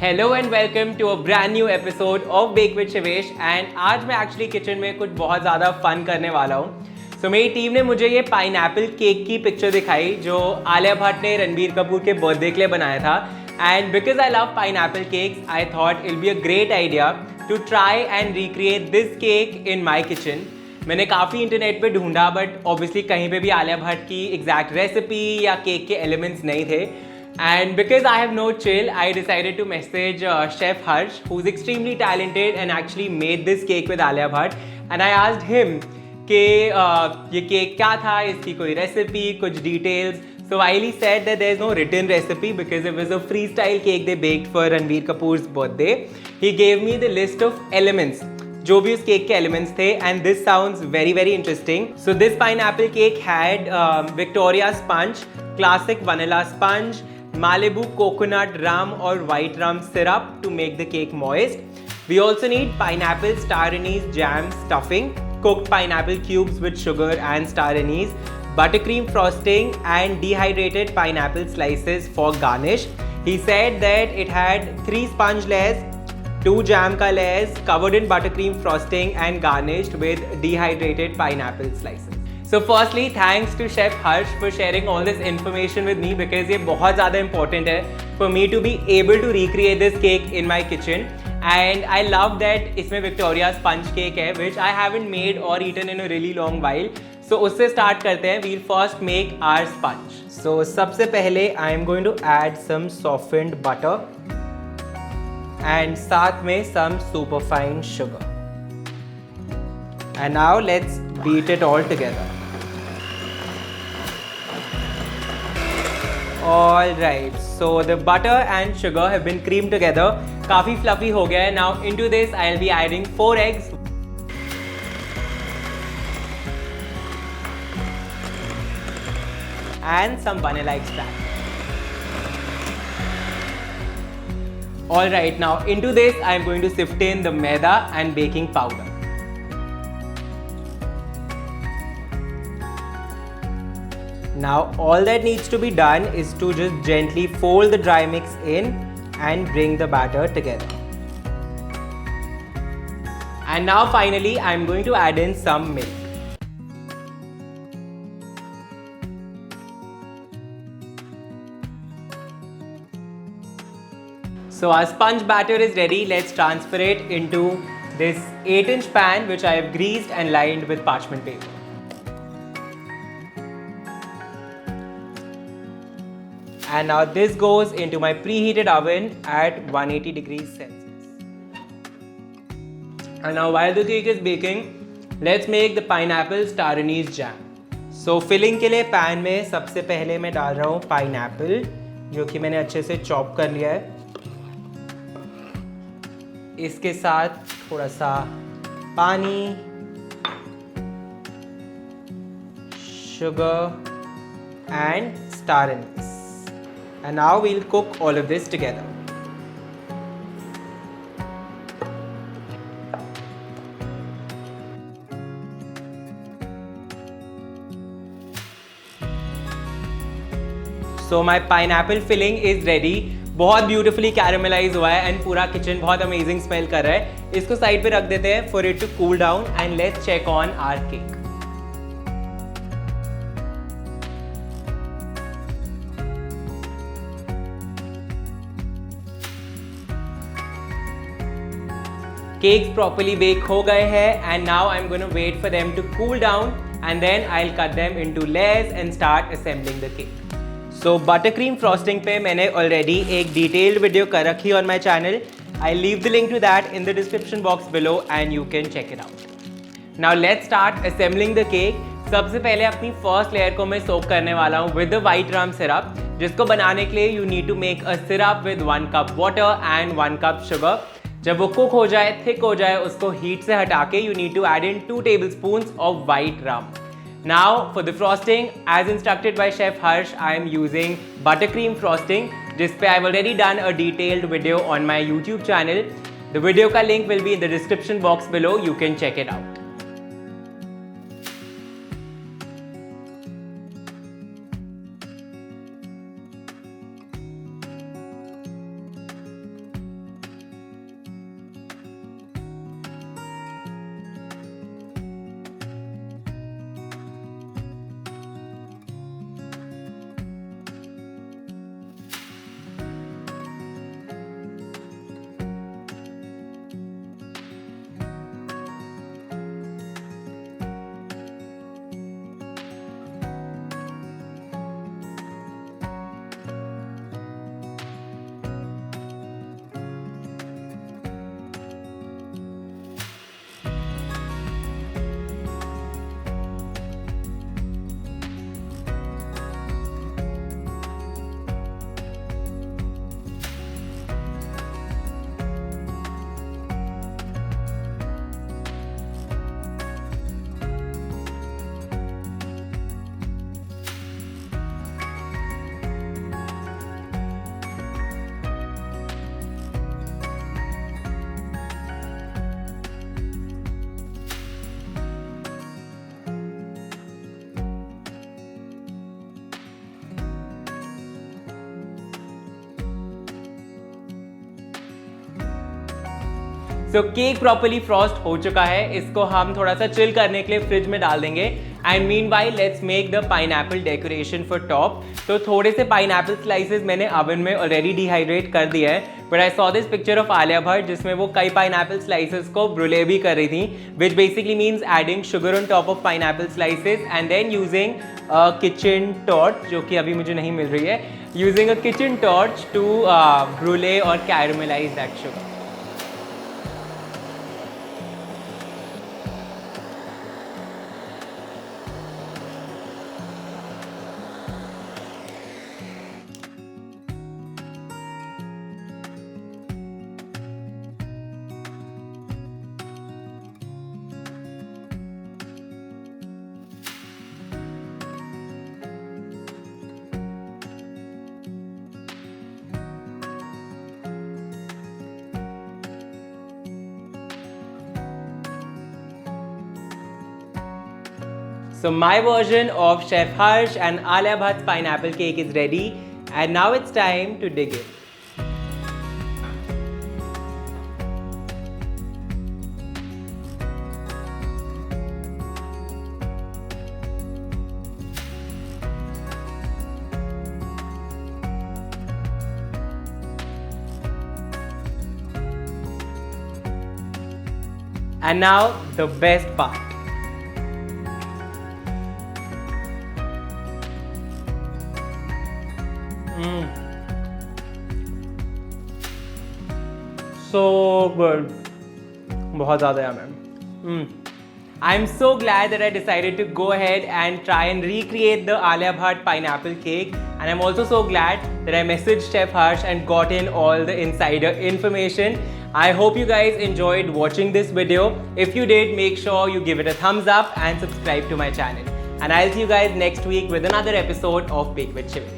Hello and welcome to a brand new episode of bake with Shivesh. And आज मैं actually kitchen में कुछ बहुत ज़्यादा फन करने वाला हूँ। सो मेरी टीम ने मुझे ये पाइनएप्पल केक की पिक्चर दिखाई जो आलिया भट्ट ने रणबीर कपूर के बर्थडे के लिए बनाया था। And because I love pineapple cakes I thought it be a great idea to try and recreate this cake in my kitchen. मैंने काफ़ी इंटरनेट पे ढूंढा बट ऑब्वियसली कहीं पे भी आलिया भट्ट की एग्जैक्ट रेसिपी या केक के एलिमेंट्स नहीं थे। And because I have no chill, I decided to message Chef Harsh, who's extremely talented and actually made this cake with Alia Bhatt. And I asked him कि ये cake क्या था, इसकी कोई रेसिपी, कुछ details. So while he said that there is no written recipe because it was a freestyle cake they baked for Ranbir Kapoor's birthday, he gave me the list of elements. जो भी उस cake के elements थे and this sounds very very interesting. So this pineapple cake had Victoria sponge, classic vanilla sponge, Malibu coconut rum or white rum syrup to make the cake moist. We also need pineapple star anise jam stuffing, cooked pineapple cubes with sugar and star anise, buttercream frosting and dehydrated pineapple slices for garnish. He said that it had 3 sponge layers, 2 jam ka layers covered in buttercream frosting and garnished with dehydrated pineapple slices. So firstly, thanks to Chef Harsh for sharing all this information with me because ये बहुत ज़्यादा important है for me to be able to recreate this cake in my kitchen. And I love that इसमें Victoria sponge cake है which I haven't made or eaten in a really long while. So उससे start करते हैं. We'll first make our sponge. So सबसे पहले I am going to add some softened butter and साथ में some superfine sugar. And now let's beat it all together. Alright, so the butter and sugar have been creamed together. काफी fluffy हो गया है. Now into this I'll be adding 4 eggs. And some vanilla extract. Alright, now into this I'm going to sift in the maida and baking powder. Now all that needs to be done is to just gently fold the dry mix in and bring the batter together. And now finally I'm going to add in some milk. So our sponge batter is ready. Let's transfer it into this 8-inch pan which I have greased and lined with parchment paper. And now this goes into my preheated oven at 180 degrees Celsius. And now while the cake is baking, let's make the pineapple star anise jam. So filling के लिए pan में सबसे पहले मैं डाल रहा हूँ pineapple जो कि मैंने अच्छे से चॉप कर लिया है. इसके साथ थोड़ा सा पानी, sugar and star anise. And now we'll cook all of this together. So my pineapple filling is ready. बहुत ब्यूटिफुली कैरेमलाइज हुआ है एंड पूरा किचन बहुत अमेजिंग स्मेल कर रहा है. इसको साइड पे रख देते हैं for it to cool down and let's check on our cake. Cakes properly bake हो गए हैं and now I'm going to wait for them to cool down and then I'll cut them into layers and start assembling the cake. So buttercream frosting पे मैंने already एक detailed video कर रखी on my channel. I'll leave the link to that in the description box below and you can check it out. Now let's start assembling the cake. सबसे पहले अपनी first layer को मैं soak करने वाला हूँ with the white rum syrup, जिसको बनाने के लिए you need to make a syrup with 1 cup water and 1 cup sugar. जब वो कुक हो जाए, थिक हो जाए, उसको हीट से हटा के you need to add in 2 tablespoons of white rum. Now for the frosting, as instructed by Chef Harsh, I am using buttercream frosting, जिस पे I've already done a detailed video on my YouTube channel. The video का link will be in the description box below. You can check it out. So cake properly Frost हो चुका है, इसको हम थोड़ा सा चिल करने के लिए फ्रिज में डाल देंगे। And meanwhile let's make the pineapple decoration for top. तो थोड़े से पाइनएप्पल स्लाइसेस मैंने ओवन में ऑलरेडी डिहाइड्रेट कर दिया है, but I saw this picture of Alia Bhatt जिसमें वो कई पाइनएप्पल स्लाइसेस को ब्रूले भी कर रही थी, which basically means adding sugar on top of pineapple slices and then using kitchen torch, जो कि अभी मुझे नहीं मिल रही है, using a kitchen torch to brulee और caramelise that sugar. So my version of Chef Harsh and Alia Bhatt's pineapple cake is ready, and now it's time to dig in. And now the best part. So good. बहुत ज़्यादा yummy. I'm so glad that I decided to go ahead and try and recreate the Alia Bhatt pineapple cake, and I'm also so glad that I messaged Chef Harsh and got in all the insider information. I hope you guys enjoyed watching this video. If you did, make sure you give it a thumbs up and subscribe to my channel. And I'll see you guys next week with another episode of Bake with Shivesh.